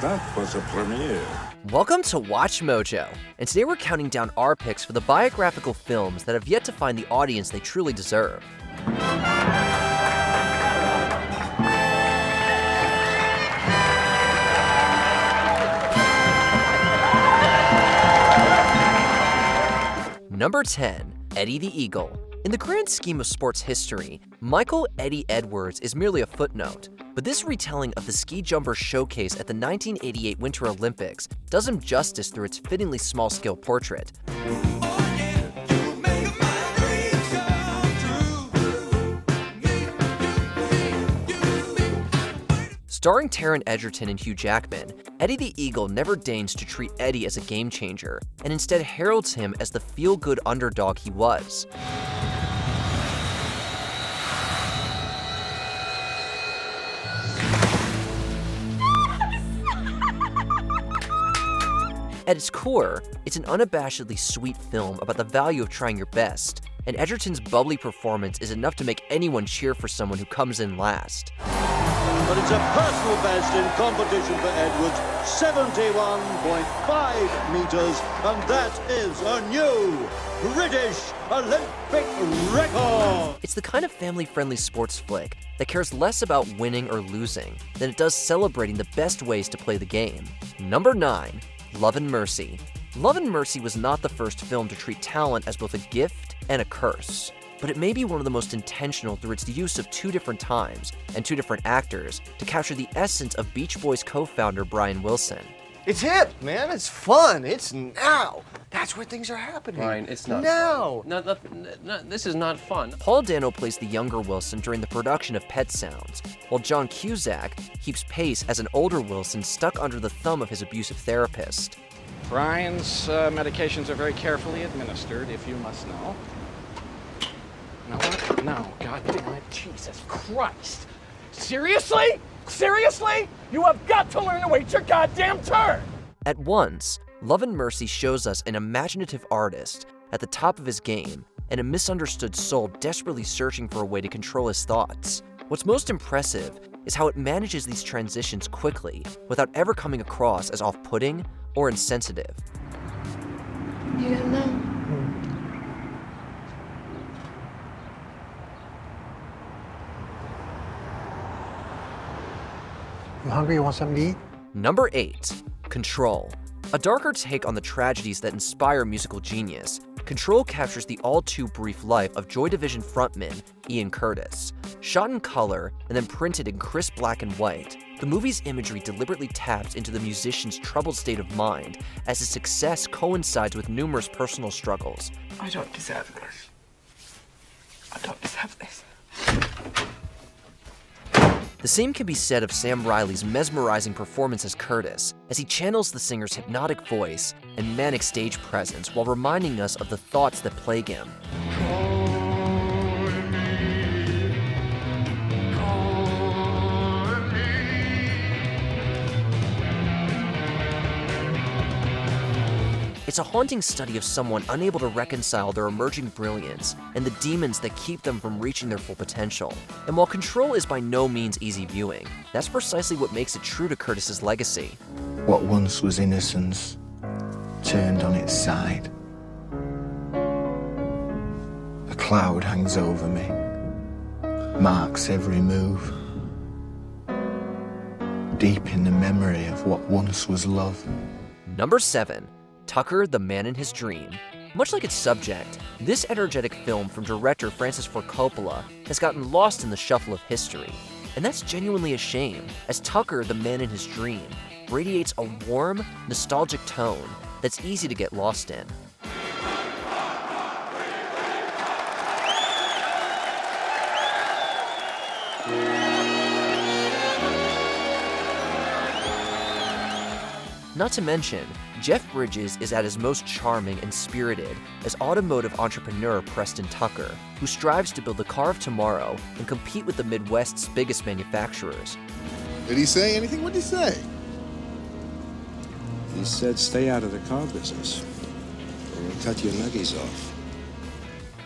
That was a premiere. Welcome to Watch Mojo, and today we're counting down our picks for the biographical films that have yet to find the audience they truly deserve. Number 10, Eddie the Eagle. In the grand scheme of sports history, Michael Eddie Edwards is merely a footnote, but this retelling of the ski jumper showcase at the 1988 Winter Olympics does him justice through its fittingly small-scale portrait. Starring Taron Egerton and Hugh Jackman, Eddie the Eagle never deigns to treat Eddie as a game changer, and instead heralds him as the feel-good underdog he was. At its core, it's an unabashedly sweet film about the value of trying your best, and Egerton's bubbly performance is enough to make anyone cheer for someone who comes in last. But it's a personal best in competition for Edwards, 71.5 meters, and that is a new British Olympic record! It's the kind of family-friendly sports flick that cares less about winning or losing than it does celebrating the best ways to play the game. Number 9, Love and Mercy. Love and Mercy was not the first film to treat talent as both a gift and a curse, but it may be one of the most intentional through its use of two different times and two different actors to capture the essence of Beach Boys co-founder Brian Wilson. It's hip, man. It's fun. It's now. That's where things are happening. Brian, it's not now. Fun. No, this is not fun. Paul Dano plays the younger Wilson during the production of Pet Sounds, while John Cusack keeps pace as an older Wilson stuck under the thumb of his abusive therapist. Brian's medications are very carefully administered, if you must know. No, what? No, God damn it, Jesus Christ. Seriously? Seriously? You have got to learn to wait your goddamn turn! At once, Love and Mercy shows us an imaginative artist at the top of his game and a misunderstood soul desperately searching for a way to control his thoughts. What's most impressive is how it manages these transitions quickly without ever coming across as off-putting or insensitive. You don't know. You hungry? You want something to eat? Number 8, Control. A darker take on the tragedies that inspire musical genius, Control captures the all-too-brief life of Joy Division frontman Ian Curtis. Shot in color and then printed in crisp black and white, the movie's imagery deliberately taps into the musician's troubled state of mind as his success coincides with numerous personal struggles. I don't deserve this. I don't deserve this. The same can be said of Sam Riley's mesmerizing performance as Curtis, as he channels the singer's hypnotic voice and manic stage presence while reminding us of the thoughts that plague him. It's a haunting study of someone unable to reconcile their emerging brilliance and the demons that keep them from reaching their full potential. And while Control is by no means easy viewing, that's precisely what makes it true to Curtis's legacy. What once was innocence turned on its side. A cloud hangs over me, marks every move. Deep in the memory of what once was love. Number 7. Tucker, the Man in His Dream. Much like its subject, this energetic film from director Francis Ford Coppola has gotten lost in the shuffle of history. And that's genuinely a shame, as Tucker, the Man in His Dream, radiates a warm, nostalgic tone that's easy to get lost in. Not to mention, Jeff Bridges is at his most charming and spirited as automotive entrepreneur Preston Tucker, who strives to build the car of tomorrow and compete with the Midwest's biggest manufacturers. Did he say anything? What did he say? He said stay out of the car business, or we'll cut your nuggies off.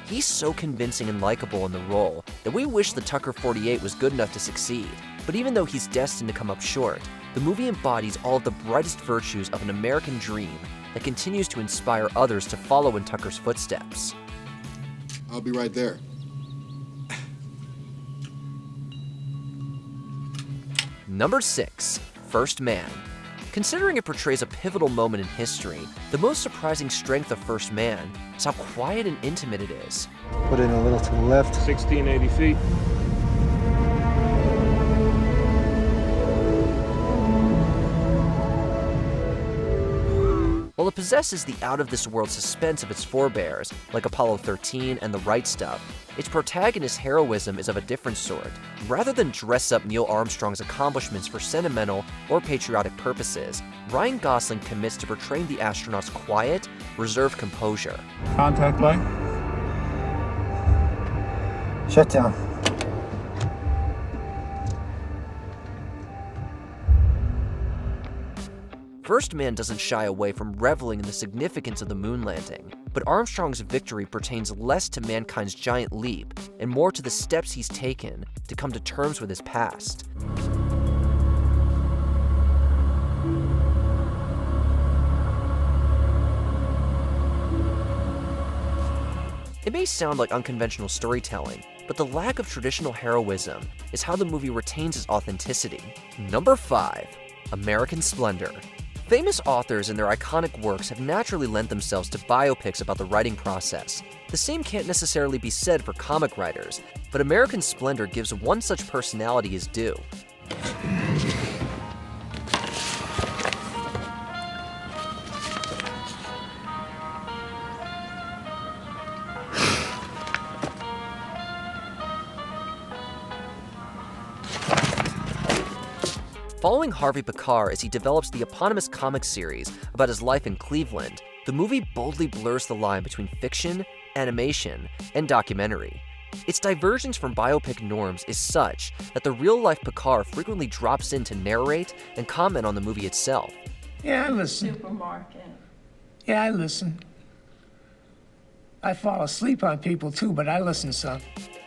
He's so convincing and likable in the role that we wish the Tucker 48 was good enough to succeed. But even though he's destined to come up short, the movie embodies all of the brightest virtues of an American dream that continues to inspire others to follow in Tucker's footsteps. I'll be right there. Number 6. First Man. Considering it portrays a pivotal moment in history, the most surprising strength of First Man is how quiet and intimate it is. Put in a little to the left. 1680 feet. While it possesses the out-of-this-world suspense of its forebears, like Apollo 13 and The Right Stuff, its protagonist's heroism is of a different sort. Rather than dress up Neil Armstrong's accomplishments for sentimental or patriotic purposes, Ryan Gosling commits to portraying the astronaut's quiet, reserved composure. Contact light. Shut down. First Man doesn't shy away from reveling in the significance of the moon landing, but Armstrong's victory pertains less to mankind's giant leap and more to the steps he's taken to come to terms with his past. It may sound like unconventional storytelling, but the lack of traditional heroism is how the movie retains its authenticity. Number 5. American Splendor. Famous authors and their iconic works have naturally lent themselves to biopics about the writing process. The same can't necessarily be said for comic writers, but American Splendor gives one such personality his due. Following Harvey Pekar as he develops the eponymous comic series about his life in Cleveland, the movie boldly blurs the line between fiction, animation, and documentary. Its divergence from biopic norms is such that the real-life Pekar frequently drops in to narrate and comment on the movie itself. Yeah, I listen. Supermarket. Yeah, I listen. I fall asleep on people too, but I listen some.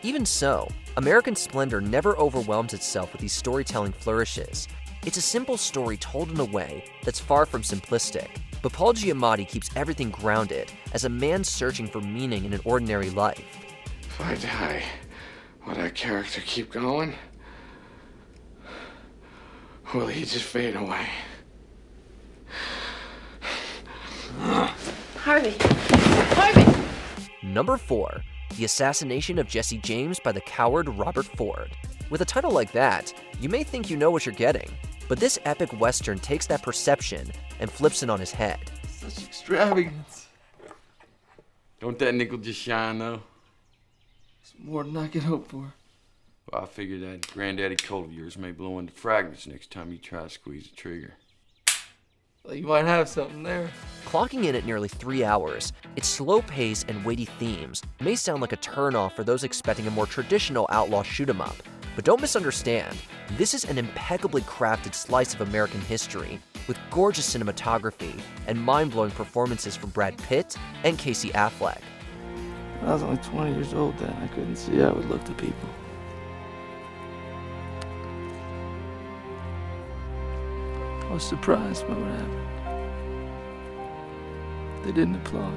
Even so, American Splendor never overwhelms itself with these storytelling flourishes. It's a simple story told in a way that's far from simplistic, but Paul Giamatti keeps everything grounded as a man searching for meaning in an ordinary life. If I die, will that character keep going? Or will he just fade away? Harvey! Harvey! Number 4. The Assassination of Jesse James by the coward Robert Ford. With a title like that, you may think you know what you're getting, but this epic western takes that perception and flips it on his head. Such extravagance. Don't that nickel just shine, though? It's more than I could hope for. Well, I figure that granddaddy Colt of yours may blow into fragments next time you try to squeeze the trigger. Well, you might have something there. Clocking in at nearly 3 hours, its slow pace and weighty themes may sound like a turnoff for those expecting a more traditional outlaw shoot-'em-up. But don't misunderstand, this is an impeccably crafted slice of American history with gorgeous cinematography and mind-blowing performances from Brad Pitt and Casey Affleck. I was only 20 years old then. I couldn't see how it would look to people. I was surprised by what happened. They didn't applaud.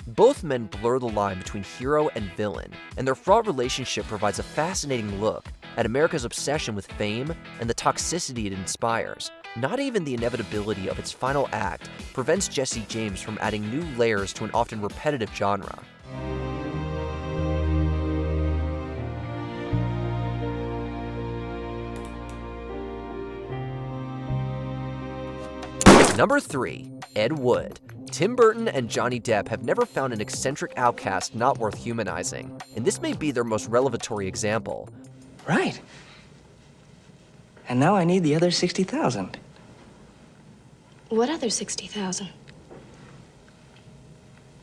Both men blur the line between hero and villain, and their fraught relationship provides a fascinating look at America's obsession with fame and the toxicity it inspires. Not even the inevitability of its final act prevents Jesse James from adding new layers to an often repetitive genre. Number 3. Ed Wood. Tim Burton and Johnny Depp have never found an eccentric outcast not worth humanizing, and this may be their most revelatory example. Right. And now I need the other 60,000. What other 60,000?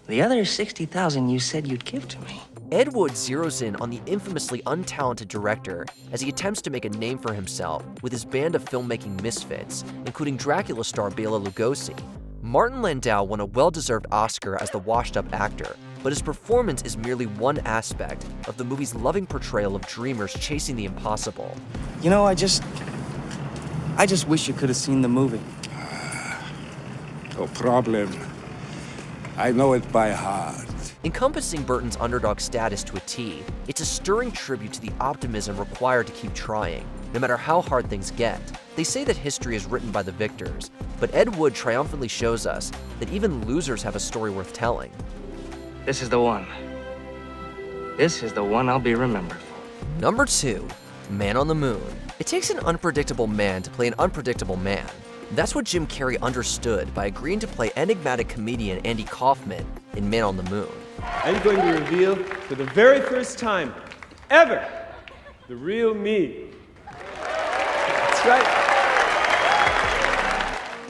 The other 60,000 you said you'd give to me. Ed Wood zeroes in on the infamously untalented director as he attempts to make a name for himself with his band of filmmaking misfits, including Dracula star Bela Lugosi. Martin Landau won a well-deserved Oscar as the washed-up actor, but his performance is merely one aspect of the movie's loving portrayal of dreamers chasing the impossible. You know, I I just wish you could have seen the movie. No problem. I know it by heart. Encompassing Burton's underdog status to a T, it's a stirring tribute to the optimism required to keep trying, no matter how hard things get. They say that history is written by the victors, but Ed Wood triumphantly shows us that even losers have a story worth telling. This is the one. This is the one I'll be remembered for. Number 2, Man on the Moon. It takes an unpredictable man to play an unpredictable man. That's what Jim Carrey understood by agreeing to play enigmatic comedian Andy Kaufman in Man on the Moon. I'm going to reveal for the very first time ever the real me. That's right.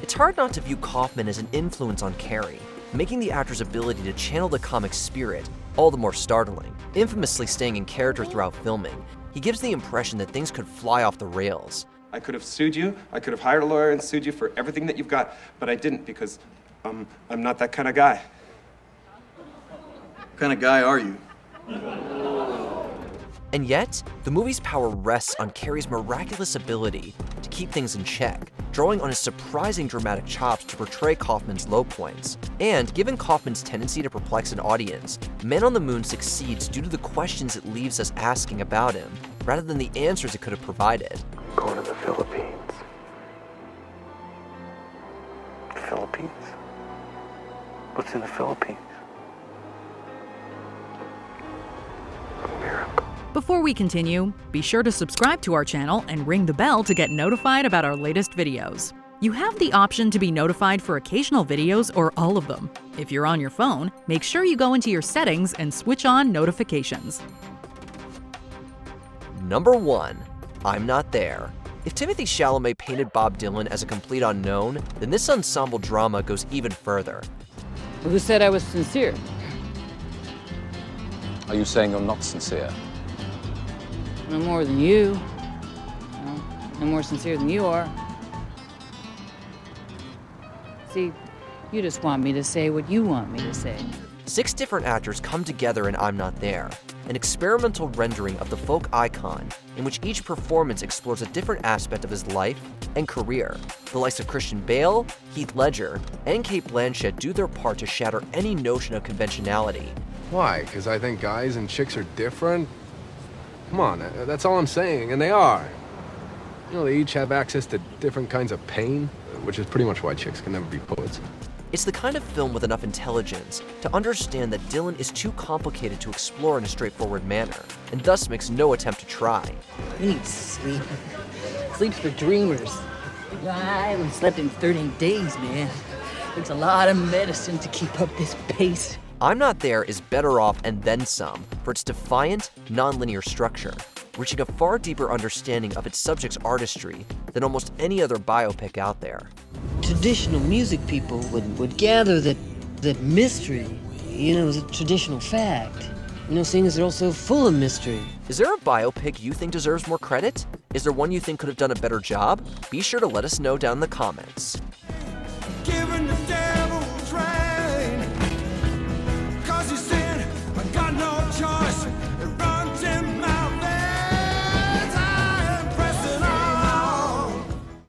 It's hard not to view Kaufman as an influence on Carrey, making the actor's ability to channel the comic spirit all the more startling. Infamously staying in character throughout filming, he gives the impression that things could fly off the rails. I could have sued you, I could have hired a lawyer and sued you for everything that you've got, but I didn't because I'm not that kind of guy. What kind of guy are you? And yet, the movie's power rests on Carrey's miraculous ability to keep things in check, drawing on his surprising dramatic chops to portray Kaufman's low points. And given Kaufman's tendency to perplex an audience, Man on the Moon succeeds due to the questions it leaves us asking about him, rather than the answers it could have provided. Going to the Philippines. Philippines? What's in the Philippines? Before we continue, be sure to subscribe to our channel and ring the bell to get notified about our latest videos. You have the option to be notified for occasional videos or all of them. If you're on your phone, make sure you go into your settings and switch on notifications. Number 1, I'm Not There. If Timothée Chalamet painted Bob Dylan as a complete unknown, then this ensemble drama goes even further. Who said I was sincere? Are you saying you're not sincere? No more than you. No more sincere than you are. See, you just want me to say what you want me to say. 6 different actors come together in I'm Not There, an experimental rendering of the folk icon in which each performance explores a different aspect of his life and career. The likes of Christian Bale, Heath Ledger, and Cate Blanchett do their part to shatter any notion of conventionality. Why? Because I think guys and chicks are different? Come on, that's all I'm saying, and they are. You know, they each have access to different kinds of pain, which is pretty much why chicks can never be poets. It's the kind of film with enough intelligence to understand that Dylan is too complicated to explore in a straightforward manner, and thus makes no attempt to try. We need sleep. Sleep's for dreamers. I haven't slept in 13 days, man. Takes a lot of medicine to keep up this pace. I'm Not There is better off and then some for its defiant, non-linear structure, reaching a far deeper understanding of its subject's artistry than almost any other biopic out there. Traditional music people would gather that mystery, is a traditional fact. Seeing as they're also full of mystery. Is there a biopic you think deserves more credit? Is there one you think could have done a better job? Be sure to let us know down in the comments.